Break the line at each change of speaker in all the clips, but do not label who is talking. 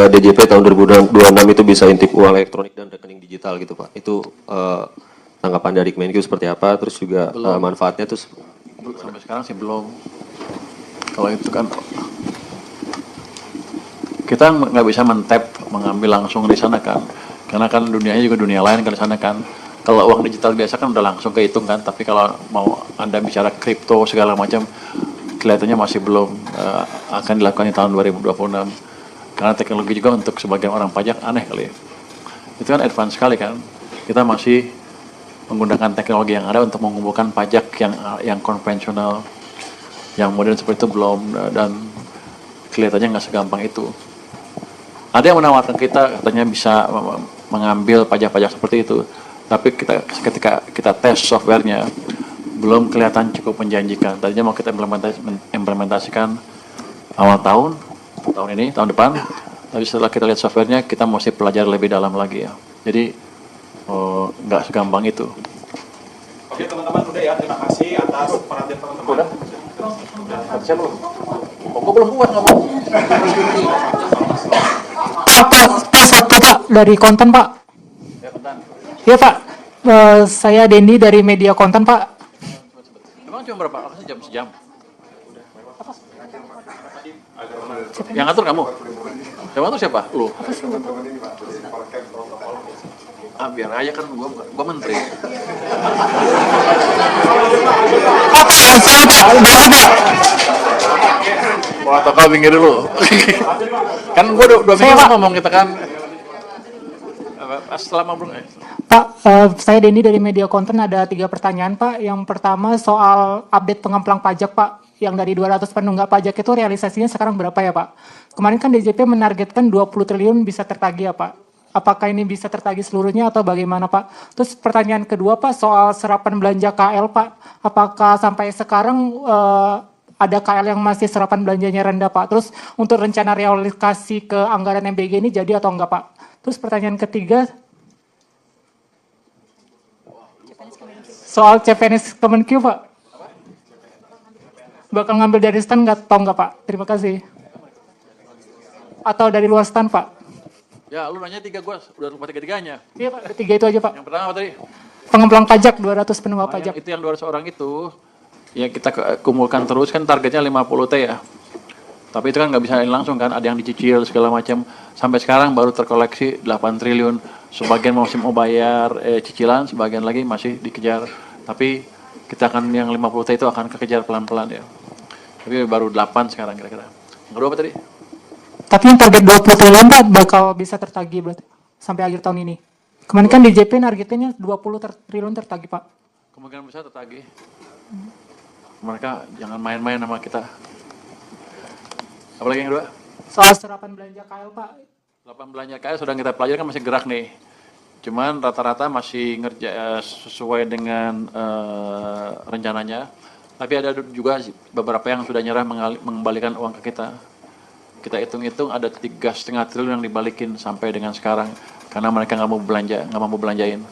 DJP tahun 2026 itu bisa intip uang elektronik dan rekening digital gitu Pak. Itu tanggapan dari Kemenkyu seperti apa? Terus juga manfaatnya tuh
sampai sekarang sih belum. Kalau itu kan kita nggak bisa mengambil langsung di sana kan, karena kan dunianya juga dunia lain kan di sana kan. Kalau uang digital biasa kan udah langsung kehitung kan, tapi kalau mau Anda bicara kripto segala macam, kelihatannya masih belum akan dilakukan di tahun 2026. Karena teknologi juga untuk sebagian orang pajak aneh kali ya. Itu kan advance sekali kan. Kita masih menggunakan teknologi yang ada untuk mengumpulkan pajak yang konvensional, yang modern seperti itu belum, dan kelihatannya nggak segampang itu. Ada yang menawarkan kita katanya bisa mengambil pajak-pajak seperti itu, tapi ketika kita tes softwarenya belum kelihatan cukup menjanjikan. Tadinya mau kita implementasikan awal tahun ini, tahun depan, tapi setelah kita lihat softwarenya kita mesti pelajari lebih dalam lagi ya. Jadi nggak segampang itu.
Oke teman-teman, udah ya, terima kasih atas perhatian teman-teman.
Saya belum. Kok belum puas ngomong?
Pak, dari konten Pak.
Ya, konten.
Iya Pak, saya Dendi dari media konten Pak.
Emang cuma berapa? Aku sejam. Yang ngatur kamu? Yang ngatur siapa? Lu? Biar aja kan gua menteri. Wah, atau kau pinggir dulu. Kan gua dua minggu ngomong kita kan. Setelah ngobrol
Pak, saya Dendi dari media konten, ada 3 pertanyaan Pak. Yang pertama soal update pengemplang pajak Pak. Yang dari 200 penunggak pajak itu realisasinya sekarang berapa ya Pak? Kemarin kan DJP menargetkan 20 triliun bisa tertagih ya Pak. Apakah ini bisa tertagih seluruhnya atau bagaimana Pak? Terus pertanyaan kedua Pak soal serapan belanja KL Pak. Apakah sampai sekarang ada KL yang masih serapan belanjanya rendah Pak? Terus untuk rencana realokasi ke anggaran MBG ini jadi atau enggak Pak? Terus pertanyaan ketiga soal CPNS Kemenkyu Pak. Bakal ngambil dari stan nggak, tahu nggak Pak? Terima kasih. Atau dari luar stan Pak?
Ya, lu nanya 3, gua udah lupa 3-3-nya.
Iya Pak, 3 itu aja Pak.
Yang pertama apa tadi?
Pengemplang pajak 200 penunggak pajak.
Itu yang 200 orang itu, ya kita kumpulkan terus kan targetnya 50 T ya. Tapi itu kan nggak bisa langsung kan, ada yang dicicil segala macam. Sampai sekarang baru terkoleksi 8 triliun. Sebagian masih mau bayar cicilan, sebagian lagi masih dikejar. Tapi kita akan yang 50 T itu akan kekejar pelan-pelan ya. Tapi baru 8 sekarang kira-kira. Yang kedua apa tadi?
Tapi yang target 20 triliun Pak bakal bisa tertagih berarti sampai akhir tahun ini. Kemarin kan DJP targetnya 20 triliun tertagih Pak.
Kemungkinan besar tertagih. Mereka jangan main-main sama kita. Apalagi yang kedua?
Soal serapan belanja KL Pak.
Serapan belanja KL sudah kita pelajari kan masih gerak nih. Cuman rata-rata masih sesuai dengan rencananya. Tapi ada juga beberapa yang sudah nyerah mengembalikan uang ke kita. Kita hitung-hitung ada 3,5 triliun yang dibalikin sampai dengan sekarang. Karena mereka nggak mau belanjain.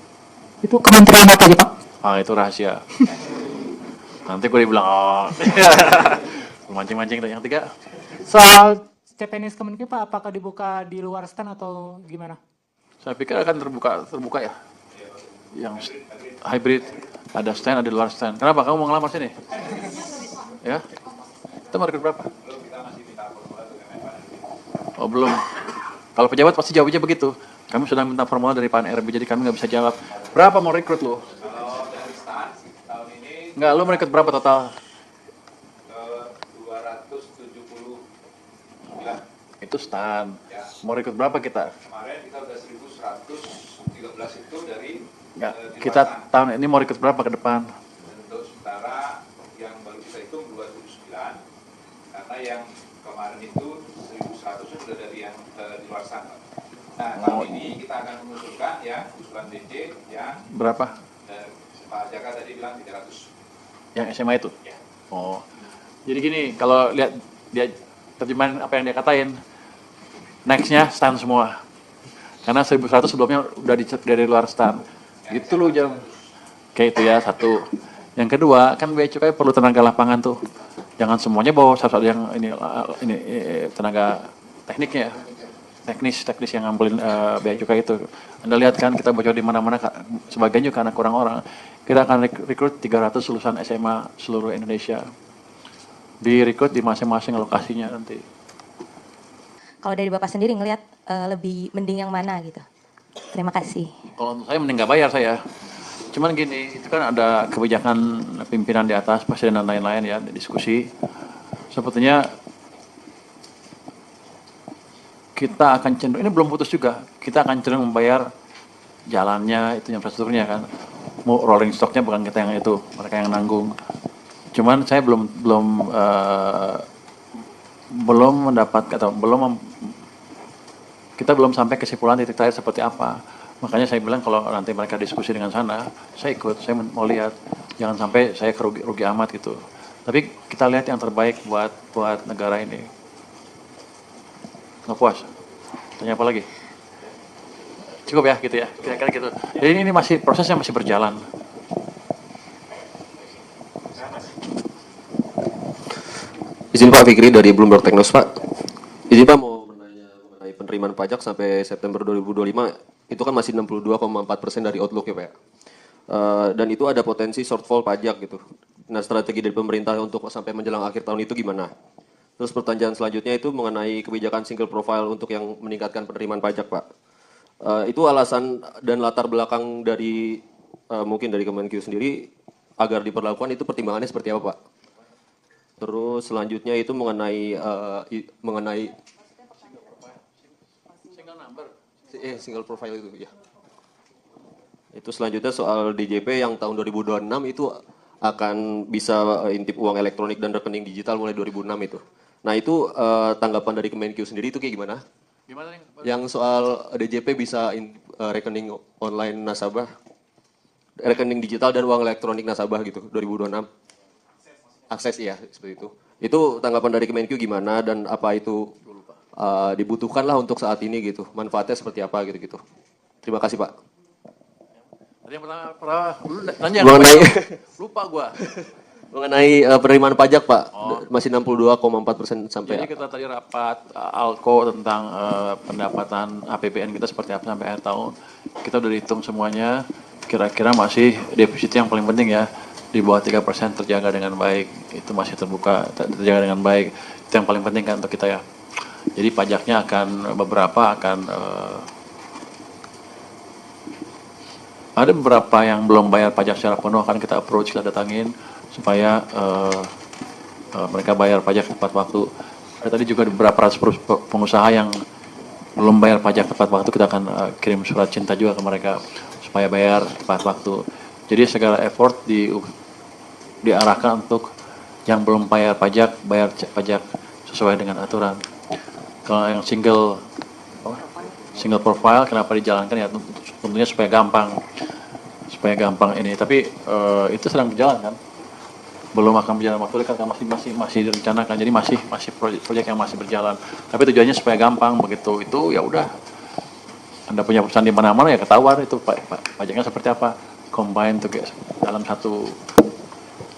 Itu kementerian apa aja Pak?
Itu rahasia. Nanti gue dibilang, mancing-mancing. Yang 3?
Soal CPNS Kemenkyu Pak, apakah dibuka di luar stan atau gimana?
Saya pikir akan terbuka ya. Yang hybrid, ada stand, ada di luar stand. Kenapa? Kamu mau ngelamar sini? Ya? Itu market berapa? Oh belum. Kalau pejabat pasti jawabnya begitu. Kami sudah minta formulir dari Pak RB, jadi kami nggak bisa jawab. Berapa mau rekrut lo?
Kalau dari stan tahun ini
Nggak, lo merekrut berapa total?
279.
Itu stand.
Ya.
Mau rekrut berapa kita?
Kemarin kita udah 1.113 itu dari
Nggak,
di
kita
luar stan.
tahun ini mau rekrut berapa ke depan?
Untuk sementara yang baru kita hitung 279, karena yang kemarin itu 1.100 sudah dari yang di luar sana. Nah, tahun ini kita akan mengusulkan ya, usulan DJ yang
Berapa?
Pak Jaka tadi bilang 300.
Yang SMA itu?
Ya.
Oh. Jadi gini, kalau lihat dia terjemahan apa yang dia katain, next-nya stand semua. Karena 1.100 sebelumnya udah dari luar stand. Gitu loh jam. Kayak itu ya, satu. Yang kedua, kan Bea Cukai perlu tenaga lapangan tuh. Jangan semuanya bawa satu yang ini tenaga tekniknya. teknis yang ngambilin bea cukai itu. Anda lihat kan kita bocor di mana-mana, sebagian juga karena kurang orang. Kita akan rekrut 300 lulusan SMA seluruh Indonesia. Direkrut di masing-masing lokasinya nanti.
Kalau dari Bapak sendiri ngelihat lebih mending yang mana gitu? Terima kasih.
Kalau untuk saya mending nggak bayar saya. Cuman gini, itu kan ada kebijakan pimpinan di atas, presiden dan lain-lain ya, diskusi. Sepertinya kita akan cenderung, ini belum putus juga, kita akan cenderung membayar jalannya, itu infrastrukturnya kan. Mau rolling stocknya bukan kita yang itu, mereka yang nanggung. Cuman saya belum mendapat atau kita belum sampai kesimpulan titik terakhir seperti apa. Makanya saya bilang kalau nanti mereka diskusi dengan sana, saya ikut, saya mau lihat, jangan sampai saya rugi amat gitu. Tapi kita lihat yang terbaik buat negara ini. Nggak puas? Tanya apa lagi? Cukup ya gitu ya, kira-kira gitu. Jadi ini prosesnya masih berjalan.
Izin Pak Fikri dari Bloomberg Technos Pak. Izin Pak mau menanya mengenai penerimaan pajak sampai September 2025 itu kan masih 62,4% dari outlook ya Pak. Dan itu ada potensi shortfall pajak gitu. Nah strategi dari pemerintah untuk sampai menjelang akhir tahun itu gimana? Terus pertanyaan selanjutnya itu mengenai kebijakan single profile untuk yang meningkatkan penerimaan pajak Pak. Itu alasan dan latar belakang dari mungkin dari Kemenkyu sendiri agar diperlakukan itu pertimbangannya seperti apa Pak? Terus selanjutnya itu mengenai single profile itu ya. Itu selanjutnya soal DJP yang tahun 2026 itu akan bisa intip uang elektronik dan rekening digital mulai 2006 itu. Nah itu tanggapan dari Kemenkyu sendiri itu kayak gimana?
Gimana nih?
Yang soal DJP bisa rekening online nasabah, rekening digital dan uang elektronik nasabah gitu 2026. Akses ya seperti itu. Itu tanggapan dari Kemenkyu gimana dan apa itu dibutuhkan lah untuk saat ini gitu. Manfaatnya seperti apa gitu-gitu. Terima kasih Pak.
Tadi yang pertama lu nanya
Mengenai
lupa gua.
mengenai penerimaan pajak Pak, masih 62,4% sampai.
Jadi kita tadi rapat ALKO tentang pendapatan APBN kita seperti apa sampai akhir tahun. Kita udah hitung semuanya, kira-kira masih defisit yang paling penting ya, di bawah 3% terjaga dengan baik, itu masih terjaga dengan baik. Itu yang paling penting kan untuk kita ya. Jadi pajaknya ada beberapa yang belum bayar pajak secara penuh, akan kita approach, kita datangin supaya mereka bayar pajak tepat waktu. Ada tadi juga beberapa ratus pengusaha yang belum bayar pajak tepat waktu, kita akan kirim surat cinta juga ke mereka supaya bayar tepat waktu. Jadi segala effort diarahkan untuk yang belum bayar pajak pajak sesuai dengan aturan. Kalau yang single profile kenapa dijalankan ya tentunya supaya gampang ini. Tapi itu sedang berjalan kan, belum akan berjalan waktu dekat kan, masih direncanakan. Jadi masih proyek yang masih berjalan. Tapi tujuannya supaya gampang, begitu itu ya udah. Anda punya perusahaan di mana-mana ya ketahuan itu pajaknya seperti apa, combine tuh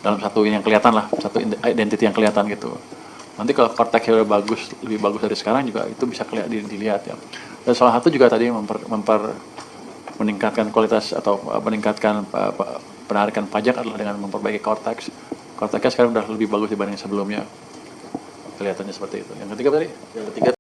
dalam satu ini yang kelihatan lah, satu identity yang kelihatan gitu. Nanti kalau korteksnya udah lebih bagus dari sekarang juga itu bisa dilihat ya. Dan salah satu juga tadi meningkatkan kualitas atau meningkatkan penarikan pajak adalah dengan memperbaiki korteks. Korteksnya sekarang udah lebih bagus dibanding sebelumnya. Kelihatannya seperti itu. Yang ketiga tadi?
Yang ketiga